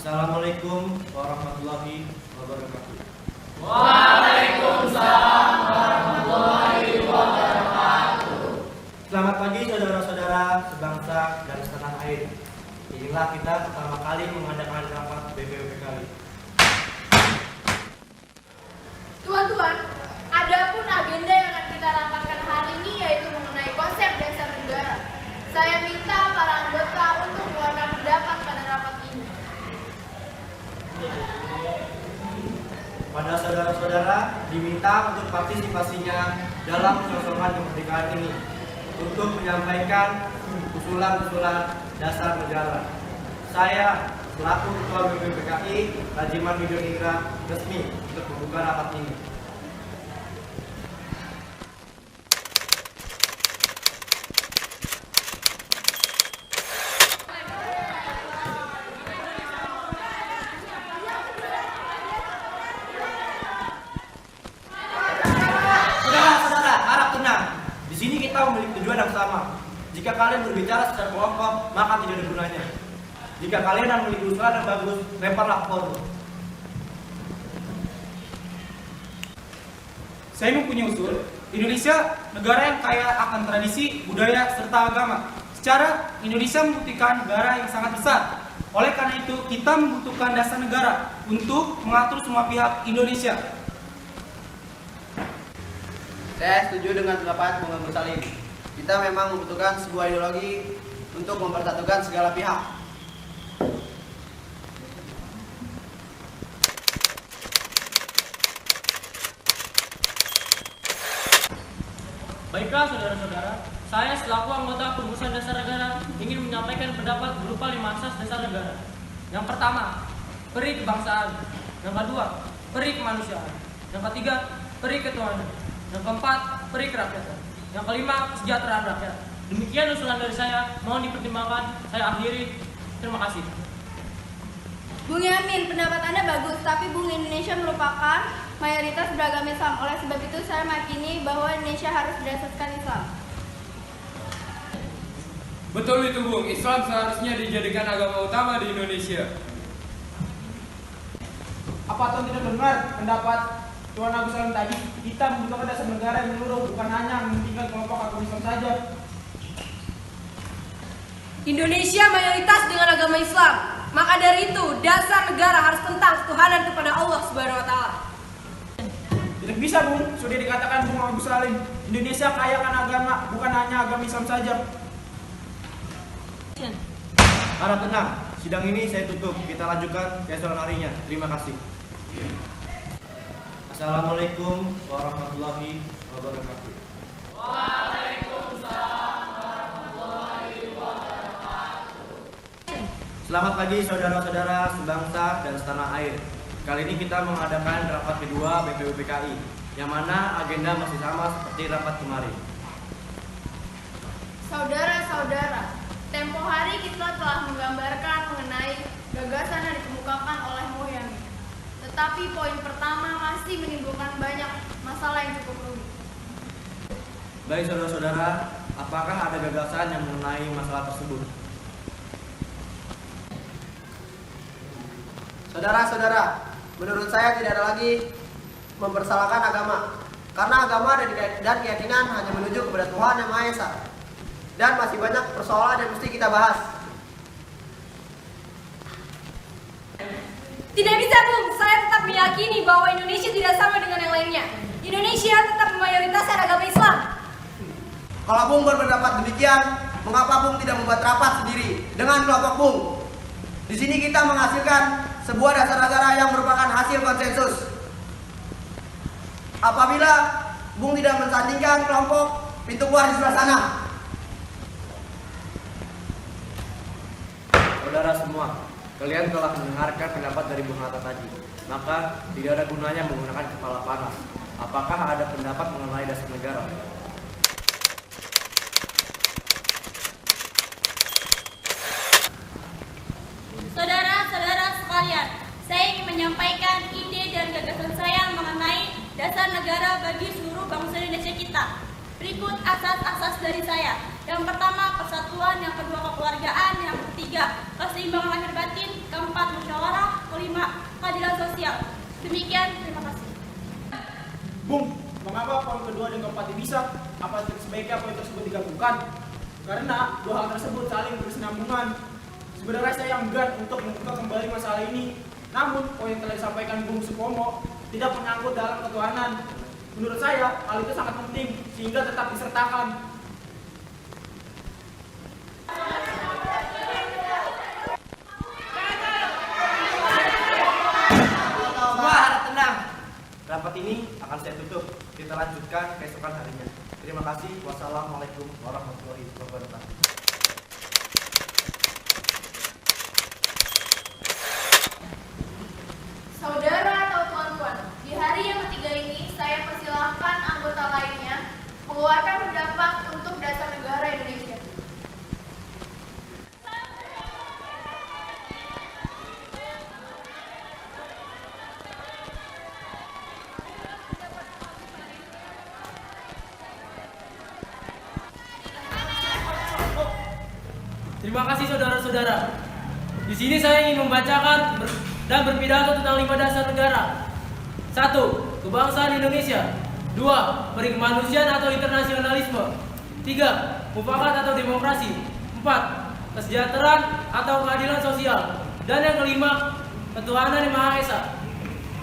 Assalamualaikum warahmatullahi wabarakatuh. Waalaikumsalam warahmatullahi wabarakatuh. Selamat pagi saudara-saudara sebangsa dan setanah air. Inilah kita pertama kali mengadakan rapat BPUPKI. Tuan-tuan, adapun agenda yang akan kita rapatkan hari ini yaitu mengenai konsep dasar negara. Saya minta para anggota untuk mengeluarkan pendapat pada rapat ini. Pada saudara-saudara diminta untuk partisipasinya dalam penyelesaian kemerdekaan ini untuk menyampaikan usulan-usulan dasar negara. Saya selaku Ketua BPUPKI Rajiman Widodiningrat resmi untuk membuka rapat ini. Saudara-saudara, harap tenang. Di sini kita memiliki tujuan yang sama. Jika kalian berbicara secara kelompok, maka tidak ada gunanya. Jika kalian memiliki usulan yang bagus, lemparlah ke forum. Saya mempunyai usul, Indonesia negara yang kaya akan tradisi, budaya, serta agama. Secara, Indonesia membutuhkan negara yang sangat besar. Oleh karena itu, kita membutuhkan dasar negara untuk mengatur semua pihak Indonesia. Saya setuju dengan pendapat Bung Agus Salim. Kita memang membutuhkan sebuah ideologi untuk mempersatukan segala pihak. Baiklah saudara-saudara, saya selaku anggota Perumusan Dasar Negara ingin menyampaikan pendapat berupa 5 asas dasar negara. Yang pertama, peri kebangsaan. Yang kedua, peri kemanusiaan. Yang ketiga, peri ketuhanan. Yang keempat, peri kerakyatan. Yang kelima, kesejahteraan rakyat. Demikian usulan dari saya, mohon dipertimbangkan. Saya akhiri. Terima kasih. Bung Yamin, pendapat Anda bagus, tapi Bung Indonesia merupakan mayoritas beragama Islam. Oleh sebab itu saya meyakini bahwa Indonesia harus berdasarkan Islam. Betul itu Bung, Islam seharusnya dijadikan agama utama di Indonesia. Apa Tuan tidak dengar pendapat Tuan Agus Salim tadi? Kita membutuhkan dasar negara yang menyeluruh, bukan hanya mementingkan kelompok agama Islam saja. Indonesia mayoritas dengan agama Islam. Maka dari itu, dasar negara harus tentang ketuhanan kepada Allah Subhanahu wa taala. Tidak bisa Bung, sudah dikatakan Bung Agus Salim, Indonesia kaya akan agama, bukan hanya agama Islam saja. Harap tenang, sidang ini saya tutup. Kita lanjutkan keesokan harinya. Terima kasih. Assalamualaikum warahmatullahi wabarakatuh. Selamat pagi saudara-saudara sebangsa dan setanah air. Kali ini kita mengadakan rapat kedua BPUPKI, yang mana agenda masih sama seperti rapat kemarin. Saudara-saudara, tempo hari kita telah menggambarkan mengenai gagasan yang dikemukakan oleh Moyami. Tetapi poin pertama masih menimbulkan banyak masalah yang cukup rumit. Baik saudara-saudara, apakah ada gagasan yang mengenai masalah tersebut? Saudara-saudara, menurut saya tidak ada lagi mempersalahkan agama. Karena agama dan keyakinan hanya menuju kepada Tuhan Yang Maha Esa. Dan masih banyak persoalan yang mesti kita bahas. Tidak bisa Bung, saya tetap meyakini bahwa Indonesia tidak sama dengan yang lainnya. Indonesia tetap mayoritas agama Islam. Kalau Bung berpendapat demikian, mengapa Bung tidak membuat rapat sendiri dengan kelompok Bung? Di sini kita menghasilkan sebuah dasar negara yang merupakan hasil konsensus. Apabila Bung tidak mensandingkan kelompok pintu keluar di sebelah sana. Saudara semua, kalian telah mendengarkan pendapat dari Bung Hatta tadi. Maka tidak ada gunanya menggunakan kepala panas. Apakah ada pendapat mengenai dasar negara? Saudara-saudara sekalian, saya ingin menyampaikan ide dan gagasan saya mengenai dasar negara bagi seluruh bangsa Indonesia kita. Berikut asas-asas dari saya. Yang pertama, persatuan. Yang kedua, kekeluargaan. Yang ketiga, keseimbangan lahir batin. Keempat, keempat, musyawarah, kelima, keadilan sosial. Demikian, terima kasih. Bung, mengapa poin kedua dan keempat bisa? Apa sebaiknya poin tersebut digabungkan? Karena dua hal tersebut saling berkesinambungan. Sebenarnya saya enggan untuk membuka kembali masalah ini. Namun, poin yang telah disampaikan Bung Supomo tidak menyangkut dalam ketuhanan. Menurut saya, hal itu sangat penting sehingga tetap disertakan. Semua harap tenang. Rapat ini akan saya tutup. Kita lanjutkan keesokan harinya. Terima kasih. Wassalamualaikum warahmatullahi wabarakatuh. Saudara atau tuan-tuan, di hari yang ketiga ini saya persilahkan anggota lainnya mengeluarkan pendapat untuk dasar negara Indonesia. Terima kasih saudara-saudara. Di sini saya ingin membacakan dan berpidato tentang 5 dasar negara. 1. Kebangsaan Indonesia. 2. Perikemanusiaan atau internasionalisme. 3. Mufakat atau demokrasi. 4. Kesejahteraan atau keadilan sosial. Dan yang kelima, ketuhanan yang Maha Esa.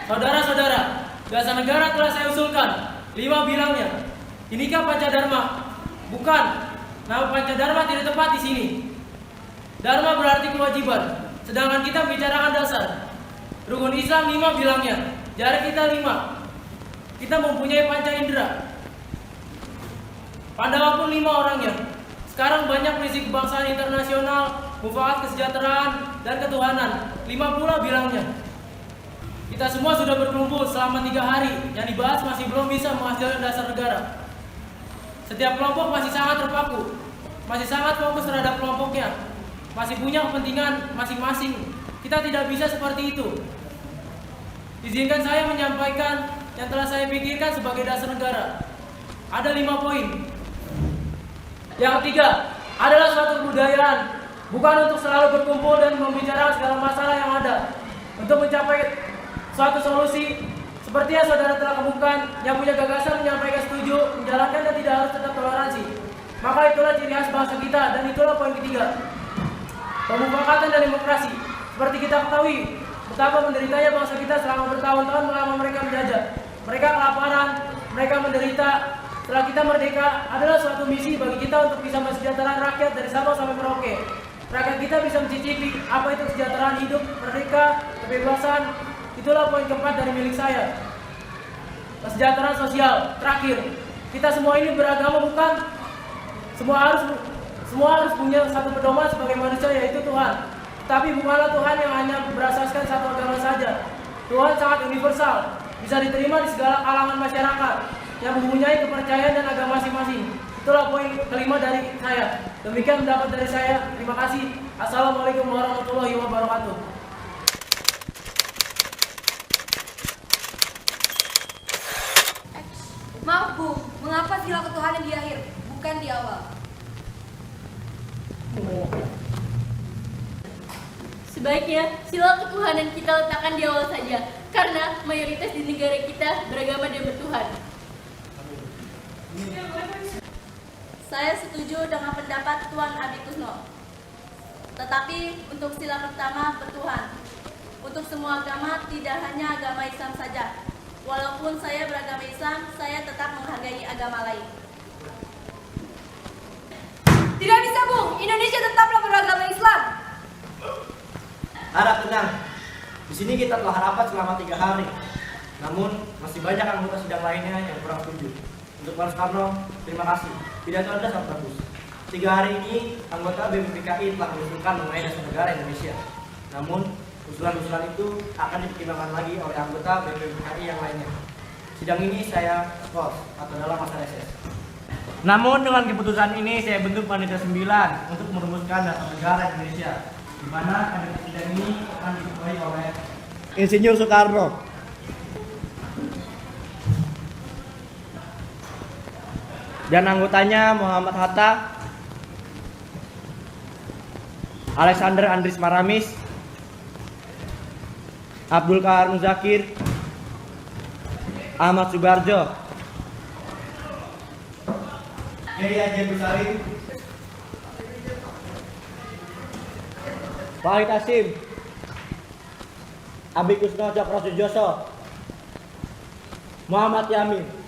Saudara-saudara, dasar negara telah saya usulkan 5 bilangnya. Inikah Pancadharma? Bukan. Nama Pancadharma tidak tepat di sini. Dharma berarti kewajiban, sedangkan kita bicarakan dasar. Rukun Islam 5 bilangnya, jarak kita 5. Kita mempunyai panca indera. Pandawa pun 5 orangnya. Sekarang banyak prinsip kebangsaan internasional, mufakat kesejahteraan, dan ketuhanan. 5 pula bilangnya. Kita semua sudah berkumpul selama 3 hari, yang dibahas masih belum bisa menghasilkan dasar negara. Setiap kelompok masih sangat terpaku, masih sangat fokus terhadap kelompoknya, masih punya kepentingan masing-masing. Kita tidak bisa seperti itu. Izinkan saya menyampaikan yang telah saya pikirkan sebagai dasar negara. Ada 5 poin. Yang ketiga adalah suatu kebudayaan, bukan untuk selalu berkumpul dan membicarakan segala masalah yang ada. Untuk mencapai suatu solusi seperti yang saudara telah kemukakan, yang punya gagasan menyampaikan setuju, menjalankan dan tidak harus tetap toleransi. Maka itulah ciri khas bangsa kita, dan itulah poin ketiga. Pemufakatan dan demokrasi. Seperti kita ketahui, betapa menderitanya bangsa kita selama bertahun-tahun melama mereka menjajah. Mereka kelaparan, mereka menderita. Setelah kita merdeka, adalah suatu misi bagi kita untuk bisa mensejahterakan rakyat dari Sabang sampai Merauke. Rakyat kita bisa mencicipi apa itu kesejahteraan hidup, merdeka, kebebasan. Itulah poin keempat dari milik saya. Kesejahteraan sosial. Terakhir, kita semua ini beragama bukan? Semua harus punya satu pedoman sebagai manusia, yaitu Tuhan. Tapi bukanlah Tuhan yang hanya berasaskan satu agama saja. Tuhan sangat universal, bisa diterima di segala kalangan masyarakat yang mempunyai kepercayaan dan agama masing-masing. Itulah poin kelima dari saya. Demikian pendapat dari saya. Terima kasih. Assalamualaikum warahmatullahi wabarakatuh. Maaf Bu, mengapa sila ketuhanan di akhir, bukan di awal? Sebaiknya sila ketuhanan kita letakkan di awal saja, karena mayoritas di negara kita beragama dan bertuhan. Saya setuju dengan pendapat Tuan Abi Kusno. Tetapi untuk sila pertama bertuhan. Untuk semua agama, tidak hanya agama Islam saja. Walaupun saya beragama Islam, saya tetap menghargai agama lain. Tidak bisa Bu, Indonesia tetaplah beragama Islam. Harap tenang. Di sini kita telah rapat selama 3 hari. Namun masih banyak anggota sidang lainnya yang kurang setuju. Untuk Pak Soekarno, terima kasih. Pidato Anda sangat bagus. 3 hari ini anggota BPPKI telah mengusulkan mengenai dasar negara Indonesia. Namun usulan-usulan itu akan dipertimbangkan lagi oleh anggota BPPKI yang lainnya. Sidang ini saya skors atau dalam masa reses. Namun dengan keputusan ini saya bentuk panitia 9 untuk merumuskan dasar negara Indonesia, di mana panitia sidang ini akan diketuai oleh Insinyur Soekarno. Dan anggotanya Muhammad Hatta, Alexander Andries Maramis, Abdul Kahar Muzakir, Ahmad Subarjo, Kiai Haji Salim, Wahid Hasim, Abi Kusno Cokro Sujoso, Muhammad Yamin.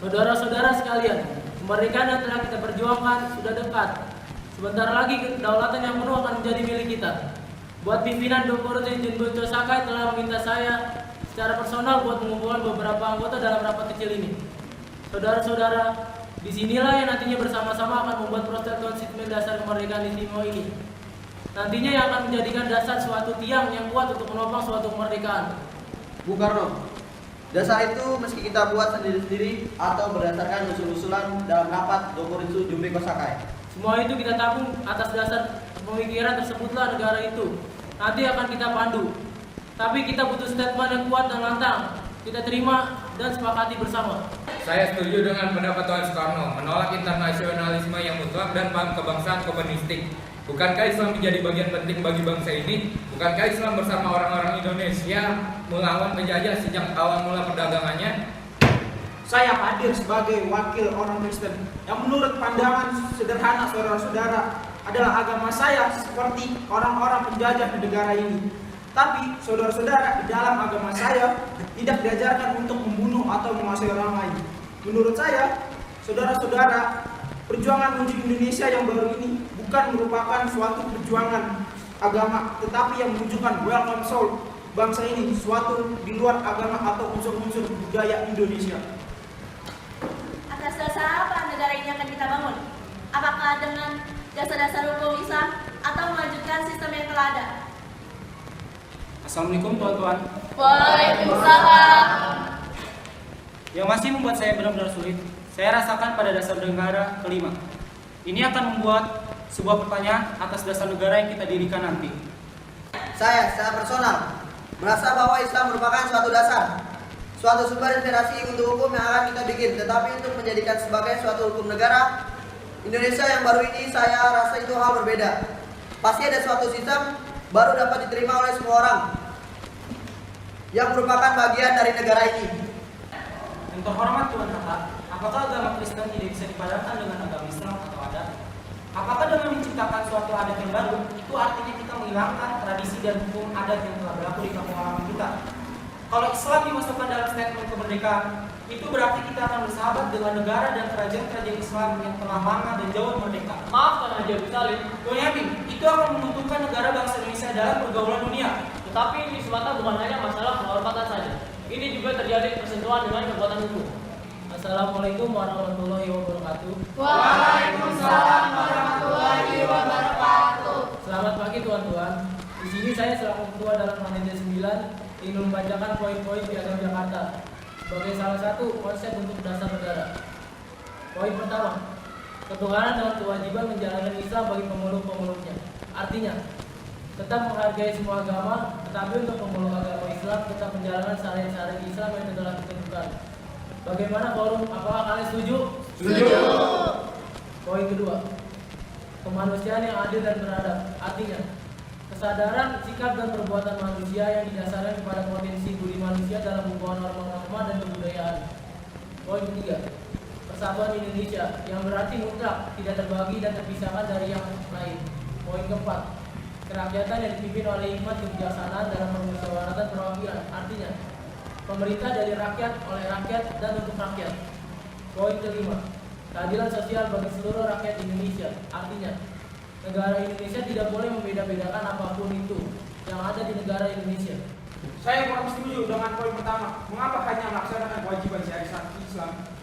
Saudara-saudara sekalian, kemerdekaan yang telah kita perjuangkan sudah dekat. Sebentar lagi kedaulatan yang penuh akan menjadi milik kita. Buat pimpinan Doporote Jinbunco Sakai telah meminta saya secara personal buat mengumpulkan beberapa anggota dalam rapat kecil ini. Saudara-saudara, disinilah yang nantinya bersama-sama akan membuat proses konstitusi dasar kemerdekaan istimewa ini. Nantinya yang akan menjadikan dasar suatu tiang yang kuat untuk menopang suatu kemerdekaan. Bung Karno, dasar itu meski kita buat sendiri-sendiri atau berdasarkan usul-usulan dalam rapat Dokoritsu Jumbeko Sakai. Semua itu kita tabung atas dasar pemikiran tersebutlah negara itu nanti akan kita pandu. Tapi kita butuh statement yang kuat dan lantang. Kita terima dan sepakati bersama. Saya setuju dengan pendapat Tuan Soekarno, menolak internasionalisme yang mutlak dan paham kebangsaan komunistik. Bukankah Islam menjadi bagian penting bagi bangsa ini? Bukankah Islam bersama orang-orang Indonesia melawan penjajah sejak awal mula perdagangannya? Saya hadir sebagai wakil orang Kristen yang menurut pandangan sederhana saudara-saudara adalah agama saya seperti orang-orang penjajah di negara ini. Tapi saudara-saudara, di dalam agama saya tidak diajarkan untuk membunuh atau menguasai orang lain. Menurut saya, saudara-saudara, perjuangan menuju Indonesia yang baru ini bukan merupakan suatu perjuangan agama, tetapi yang menunjukkan welcome soul bangsa ini, suatu di luar agama atau unsur-unsur budaya Indonesia. Atas dasar apa negara ini akan kita bangun? Apakah dengan dasar-dasar hukum Islam atau melanjutkan sistem yang telah ada? Assalamualaikum tuan-tuan. Waalaikumsalam. Yang masih membuat saya benar-benar sulit, saya rasakan pada dasar negara kelima. Ini akan membuat sebuah pertanyaan atas dasar negara yang kita dirikan nanti. Saya secara personal merasa bahwa Islam merupakan suatu dasar, suatu sumber inspirasi untuk hukum yang akan kita bikin. Tetapi untuk menjadikan sebagai suatu hukum negara Indonesia yang baru ini, saya rasa itu hal berbeda. Pasti ada suatu sistem baru dapat diterima oleh semua orang yang merupakan bagian dari negara ini. Yang terhormat Tuan Hatta, apakah agama Kristen tidak bisa dipadankan dengan agama Islam atau adat? Apakah dengan menciptakan suatu adat yang baru, itu artinya kita menghilangkan tradisi dan hukum adat yang telah berlaku di kampung halaman kita? Kalau Islam dimasukkan dalam statement kemerdekaan, itu berarti kita akan bersahabat dengan negara dan kerajaan-kerajaan Islam yang telah lama dan jauh merdeka. Maaf Tuan Haji Abdul Salim, Tuan Yamin, itu akan menguntungkan negara bangsa Indonesia dalam pergaulan dunia. tetapi ini semata bukan hanya masalah penghormatan saja. Ini juga terjadi persentuhan dengan kekuatan hukum. Assalamualaikum warahmatullahi wabarakatuh. Waalaikumsalam warahmatullahi wabarakatuh. Selamat pagi tuan-tuan. Di sini saya selaku ketua dalam panitia 9 ingin membacakan poin-poin Piagam Jakarta sebagai salah satu konsep untuk dasar negara. Poin pertama, ketuhanan dan kewajiban menjalankan Islam bagi pemeluk-pemeluknya. Artinya, tetap menghargai semua agama, tetapi untuk pemeluk agama Islam tetap menjalankan syariat-syariat Islam yang telah ditentukan. Bagaimana forum? Apakah kalian setuju? Setuju. Poin kedua, kemanusiaan yang adil dan beradab. Artinya, kesadaran, sikap dan perbuatan manusia yang didasarkan kepada potensi budi manusia dalam hubungan norma-norma dan kebudayaan. Poin ketiga, persatuan Indonesia yang berarti mutlak, tidak terbagi dan terpisahkan dari yang lain. Poin keempat, kerakyatan yang dipimpin oleh hikmat kebijaksanaan dalam permusyawaratan perwakilan. Artinya, pemerintah dari rakyat, oleh rakyat, dan untuk rakyat. Poin kelima, keadilan sosial bagi seluruh rakyat Indonesia. Artinya, negara Indonesia tidak boleh membeda-bedakan apapun itu yang ada di negara Indonesia. Saya kurang setuju dengan poin pertama. Mengapa hanya melaksanakan kewajiban syariat Islam